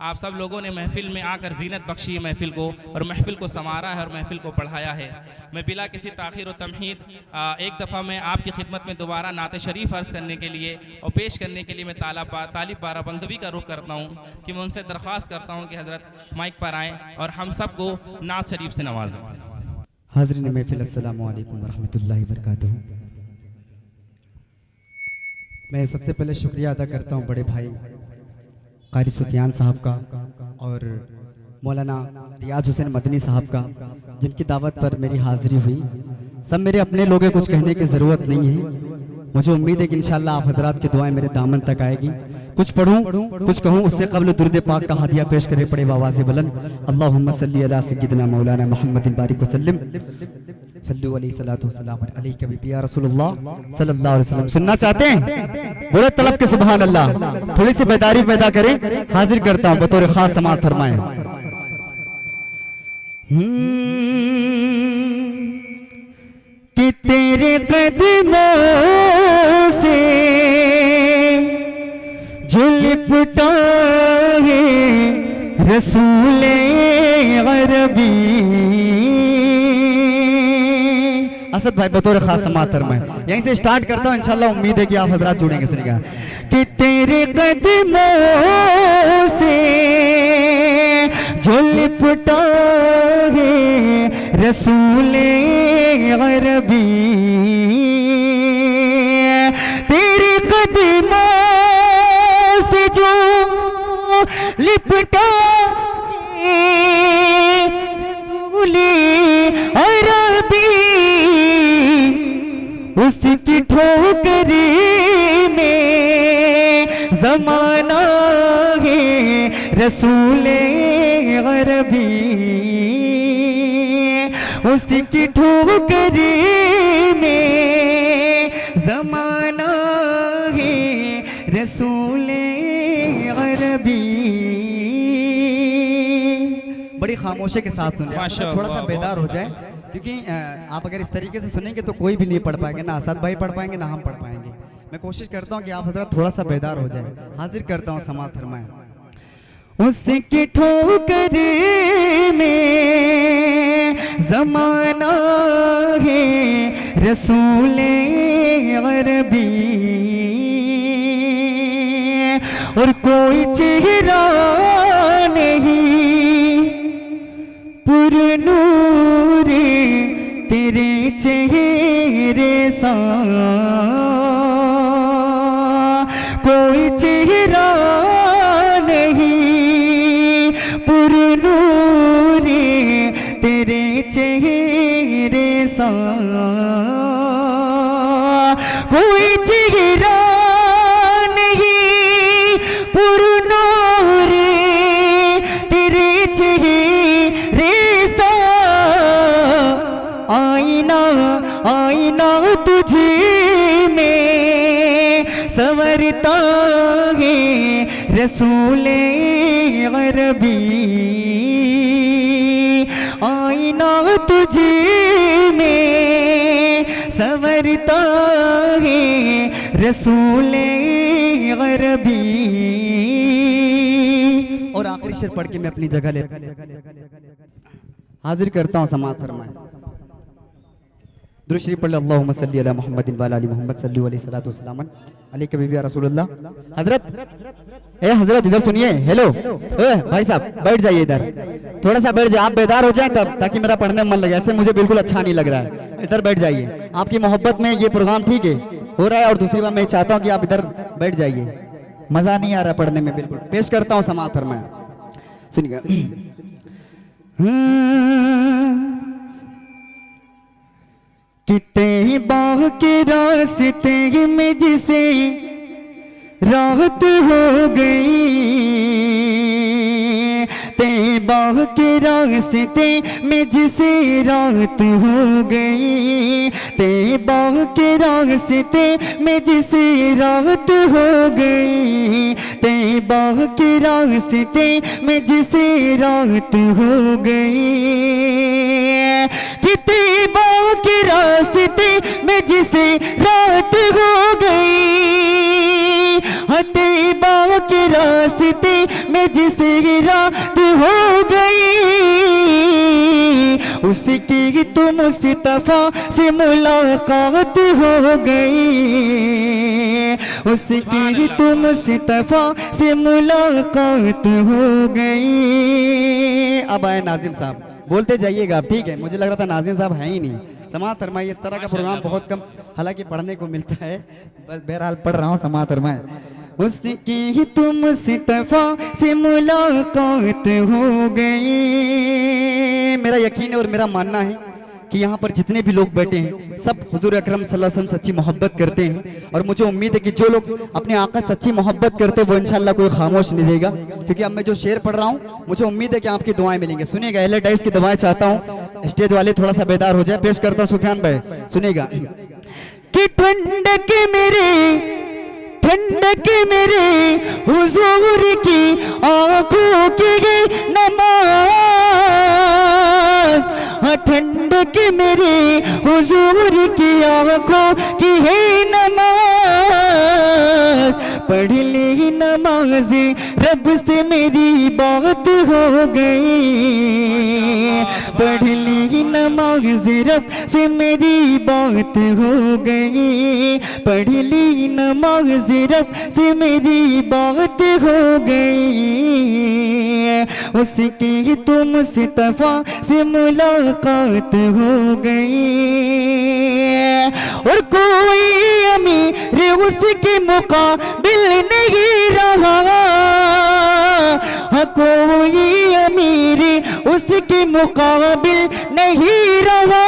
आप सब लोगों ने महफिल में आकर जीनत बख्शी है महफिल को, और महफिल को संवारा है और महफिल को पढ़ाया है। मैं बिला किसी ताख़ीर व तमहीद एक दफ़ा मैं आपकी खिदमत में दोबारा नात शरीफ अर्ज़ करने के लिए और पेश करने के लिए मैं तालिब बाराबंगवी का रुख करता हूँ कि मैं उनसे दरख्वास्त करता हूँ कि हज़रत माइक पर आएँ और हम सबको नात शरीफ से नवाजें। हाज़रीन महफिल, अस्सलामु अलैकुम वरहमतुल्लाहि वबरकातुहू। मैं सबसे पहले शुक्रिया अदा करता हूँ बड़े भाई क़ारी सुफियान साहब का और मौलाना रियाज हुसैन मदनी साहब का, जिनकी दावत पर मेरी हाज़िरी हुई। सब मेरे अपने लोग हैं, कुछ कहने की ज़रूरत नहीं है। मुझे उम्मीद है कि इंशाअल्लाह आप हज़रात की दुआएं मेरे दामन तक आएगी। कुछ पढ़ूं कुछ कहूं उससे कबल दुरूद पाक का हदिया पेश करे पड़े आवाज़ बुलंद। अल्लाहुम्मा सल्ली अला सय्यिदिना मौलाना मुहम्मदिन बारिक वसल्लम सल्लु अलैहि सलातु वस्सलाम अलैका बिबी या रसूलुल्लाह सल्लल्लाहु अलैहि वसल्लम। सुनना चाहते हैं? बोले तलब के सुभान अल्लाह। थोड़ी सी बेदारी पैदा करें, हाजिर करता हूं बतौर खास समाअत फरमाएं। कि तेरे कदमों से जो लिपटा है रसूले अरबी। असद भाई बतौर खास समाअत फरमाएं। यहीं से स्टार्ट करता हूं, इंशाअल्लाह उम्मीद है कि आप हजरात जुड़ेंगे। सुनिएगा कि तेरे कदमों से जो लिपटा है रसूले अरबी, तेरे कदमों से जो लिपटा है रसूले अरबी, उसकी ठोकरी में ज़माना है रसूले अरबी, उसकी ठोकरी में ज़माना है रसूले अरबी। बड़ी खामोशी के साथ सुन, थोड़ा सा बेदार हो जाए, क्योंकि आप अगर इस तरीके से सुनेंगे तो कोई भी नहीं पढ़ पाएंगे, ना असद भाई पढ़ पाएंगे ना हम पढ़ पाएंगे। मैं कोशिश करता हूँ कि आप हजरत थोड़ा सा बेदार हो जाए। हाजिर करता हूँ समाअत फरमाएं। उसकी ठोकरी में ज़माना है रसूले अरबी, और कोई चेहरा नहीं पुरनूरे तेरे चेहरे सा, कोई चेहरा नहीं पुरनूरे तेरे चेहरे सा, कोई चेहरा नहीं पुरनूरे तेरे चेहरे सा। आईना आईना तुझे में संवरता है रसूले अरबी, आईना तुझे में संवरता है रसूले अरबी। और आखिरी शेर पढ़ के मैं अपनी जगह ले हाजिर करता हूँ समाअत फरमाएं। दुरूद शरीफ पढ़ लो। अल्लाहुम्मा सल्ली अला मुहम्मदिन व अला आलि मुहम्मद सल्लु अलैहि सलातु वस्सलाम अलैका बिबी या रसूलुल्लाह। हजरत हजरत इधर सुनिए। हेलो भाई साहब बैठ जाइए इधर, थोड़ा सा बैठ जाइए, आप बेदार हो जाएं तब, ताकि मेरा पढ़ने में मन लगे। ऐसे मुझे बिल्कुल अच्छा नहीं लग रहा है। इधर बैठ जाइए, आपकी मोहब्बत में ये प्रोग्राम ठीक है हो रहा है, और दूसरी बात मैं चाहता हूँ कि आप इधर बैठ जाइए, मजा नहीं आ रहा पढ़ने में बिल्कुल। पेश करता हूँ समाअत फरमाएं। सुनिएगा कि तैबा के रास्ते में जिसे राहत हो गई, तैबा के रास्ते में जिसे राहत हो गई, तैबा के रास्ते में जिसे राहत हो गई, तैबा के रास्ते में जिसे राहत हो गई, कि तैबा के रास्ते में जिसे राहत हो गई, तैबा के रास्ते में जिसे तो मुस्तफा से मुलाकात हो गई, उसकी तो मुस्तफा से मुलाकात हो गई। अब आए नाजिम साहब, बोलते जाइएगा आप, ठीक है? मुझे लग रहा था नाजिम साहब हैं ही नहीं। समाअत फरमाइए। इस तरह का प्रोग्राम बहुत कम हालांकि पढ़ने को मिलता है, बस बहरहाल पढ़ रहा हूँ। समाअत फरमाए। उसकी तो मुस्तफा से मुलाकात हो गई। मेरा यकीन है और मेरा मानना है कि यहाँ पर जितने भी लोग बैठे हैं सब हुजूर अकरम सल्लल्लाहु अलैहि वसल्लम सच्ची मोहब्बत करते हैं, और मुझे उम्मीद है कि जो लोग अपने आका सच्ची मोहब्बत करते हैं वो इंशाल्लाह कोई खामोश नहीं रहेगा, क्योंकि अब मैं जो शेर पढ़ रहा हूँ मुझे उम्मीद है कि आपकी दुआएं मिलेंगी। सुनिएगा, अहले डाइस की दुआएं चाहता हूँ, स्टेज वाले थोड़ा सा बेदार हो जाए। पेश करता हूँ सुफियान भाई, सुनिएगा। कि ठंडक मेरे हुजूर की आंखों की नमाज, ठंडक मेरे हुजूर की आंखों की है नमाज, पढ़ ली नमाज रब से मेरी बात हो गई, पढ़ ली नमाज रब से मेरी बात हो गई, पढ़ ली नमाज रब से मेरी बात हो गई, उसकी तो मुस्तफा से मुलाकात हो गई। और कोई अमीर उसके मुकाबिल नहीं रहा, कोई अमीर उसके मुकाबिल नहीं रहा,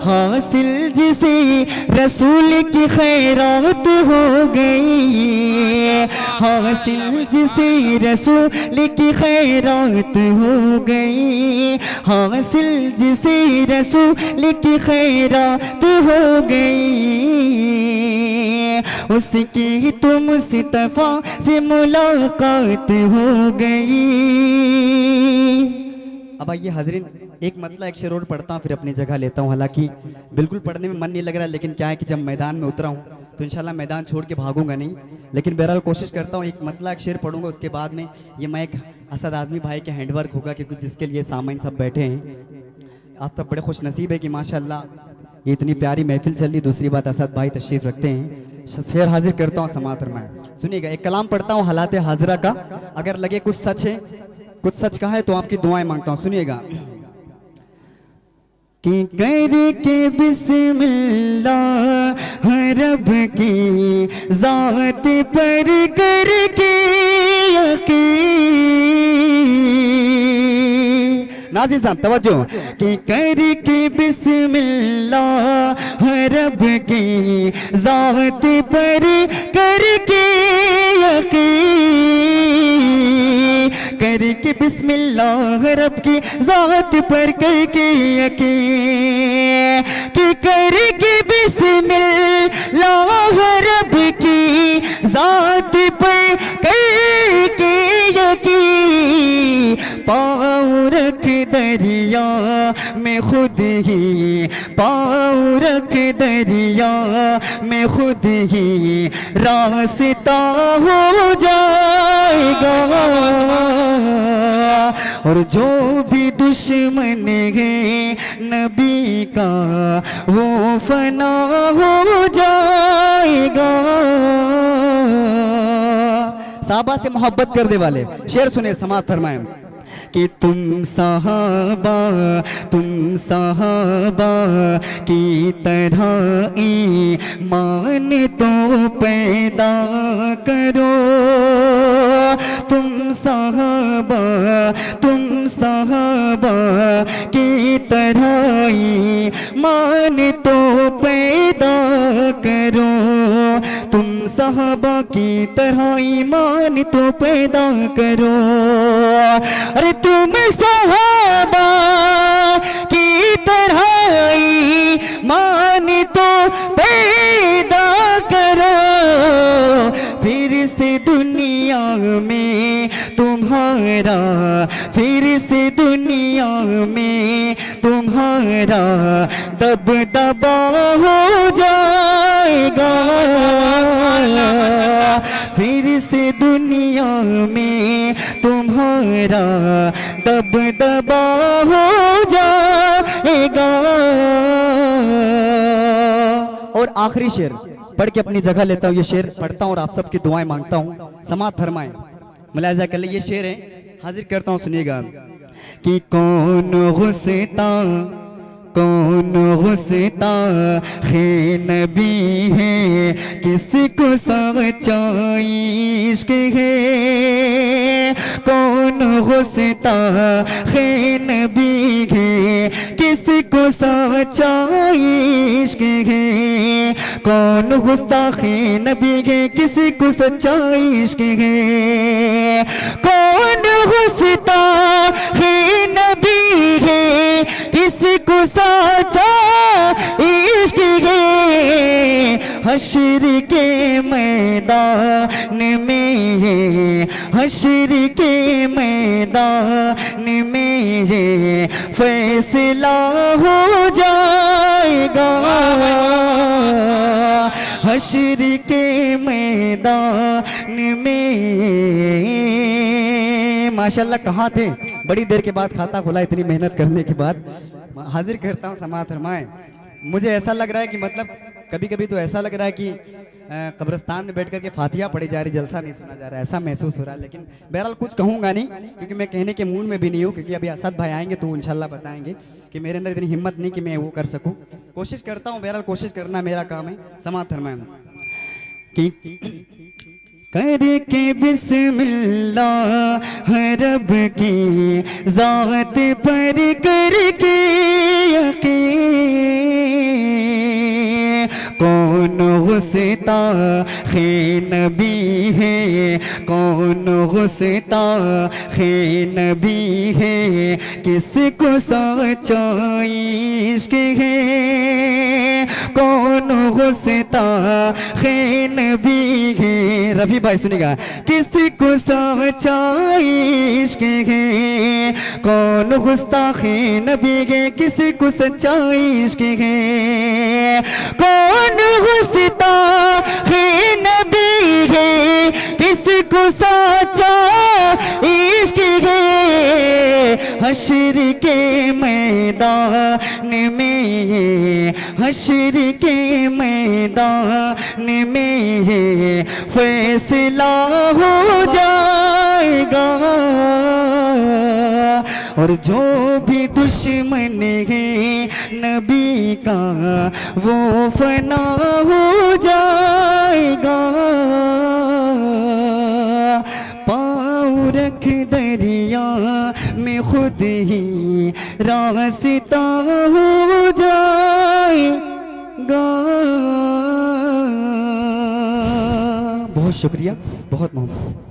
हासिल जिसे रसूल की खैरात हो गई, हासिल जिसे रसूल की खैरात हो गई, हासिल जिसे रसूल की खैरात हो गई, उसकी तो मुस्तफा से मुलाकात हो गई। अब आइए हाजरीन, एक मतला एक शेर और पढ़ता हूँ फिर अपनी जगह लेता हूँ। हालांकि बिल्कुल पढ़ने में मन नहीं लग रहा, लेकिन क्या है कि जब मैदान में उतरा हूँ तो इंशाल्लाह मैदान छोड़ के भागूंगा नहीं, लेकिन बहरहाल कोशिश करता हूँ। एक मतला एक शेर पढ़ूंगा, उसके बाद में ये मैं एक असद आज़मी भाई के हैंडवर्क होगा, क्योंकि जिसके लिए सामाइन सब बैठे हैं। आप सब बड़े खुश नसीब है कि माशाल्लाह ये इतनी प्यारी महफिल चल रही। दूसरी बात, असद भाई तशरीफ़ रखते हैं। शेर हाजिर करता हूँ, समाअत फरमाएं। सुनिएगा, एक कलाम पढ़ता हूँ हालात हाजरा का, अगर लगे कुछ सच है, कुछ सच का है तो आपकी दुआएं मांगता हूँ। सुनिएगा। कि करके बिस्मिल्लाह रब की जात पर करके यकीन, नाज़िम साहब तवज्जो। कि करके बिस्मिल्लाह रब की जात पर करके यकीन, करके बिस्मिल्लाह रब की जात पर करके यकीन, कि करके बिस्मिल्लाह रब की जात पर करके यकीन, पाँव रख दरिया में खुद ही, पाँव रख दरिया में खुद ही रास्ता हो जाएगा, और जो भी दुश्मन है नबी का वो फना हो जाएगा। साहबा से मोहब्बत करने वाले शेर सुने, समाअत फरमाएं। कि तुम सहाबा की तरह ईमान तो पैदा करो, तुम सहाबा की तरह ईमान तो पैदा करो, तुम सहाबा की तरह ईमान तो पैदा करो, अरे तुम सहाबा की तरह ईमान तो पैदा करो, फिर से दुनिया में तुम्हारा, फिर से दुनिया में तुम्हारा दबदबा हो जाएगा, फिर से दुनिया में तुम्हारा दबदबा हो जाएगा। और आखिरी शेर पढ़ के अपनी जगह लेता हूँ। ये शेर पढ़ता हूँ और आप सबकी दुआएं मांगता हूँ, समात फरमाएं, मुलाहिजा कर ले। ये शेर है, हाजिर करता हूँ, सुनिएगा। कि कौन गुस्ता है नबी है, किसको सच्चा इश्क है। कौन गुस्ता है नबी है, किसको सच्चा इश्क है। कौन गुस्ताखे नबी है, किसी को सच्चा इश्क है। कौन गुस्ताखे नबी है, किसी को सच्चा इश्क है। हश्र के मैदान में ये, हश्र के मैदान में ये फैसला हो जाएगा। हश्र के मैदान में। माशाल्लाह, कहाँ थे, बड़ी देर के बाद खाता खुला, इतनी मेहनत करने के बाद। हाजिर करता हूँ, समाअत फरमाएं। मुझे ऐसा लग रहा है कि मतलब कभी कभी तो ऐसा लग रहा है कि कब्रिस्तान में बैठ कर के फातिहा पढ़ी जा रही, जलसा नहीं सुना जा रहा है, ऐसा महसूस हो रहा है। लेकिन बहरहाल कुछ कहूँगा नहीं, क्योंकि मैं कहने के मूड में भी नहीं हूँ, क्योंकि अभी असद भाई आएंगे तो इंशाल्लाह बताएंगे कि मेरे अंदर इतनी हिम्मत नहीं कि मैं वो कर सकूँ। कोशिश करता हूँ, बहरहाल कोशिश करना मेरा काम है। समाअत फरमाएं कि करके बिस्मिल्लाह रब की ज़ात पर करके यकीन। कौन गुस्ताखे नबी है, कौन गुस्ताखे नबी है, किसको सच्चा इश्क है। कौन गुस्ताखे नबी है, रफी भाई सुनिएगा, किसी को सच्चा इश्क है। कौन गुस्ताखे नबी है, किसी को सच्चा इश्क है। कौन गुस्ताखे नबी है, किसी को सच्चा इश्क है। हश्र के मैदान में ये, हश्र के मैदान में ये फैसला हो जाएगा। और जो भी दुश्मन है नबी का, वो फना हो जाएगा। पाँव रख दरिया में खुद ही रास्ता हो जाएगा। बहुत शुक्रिया, बहुत मोहब्बत।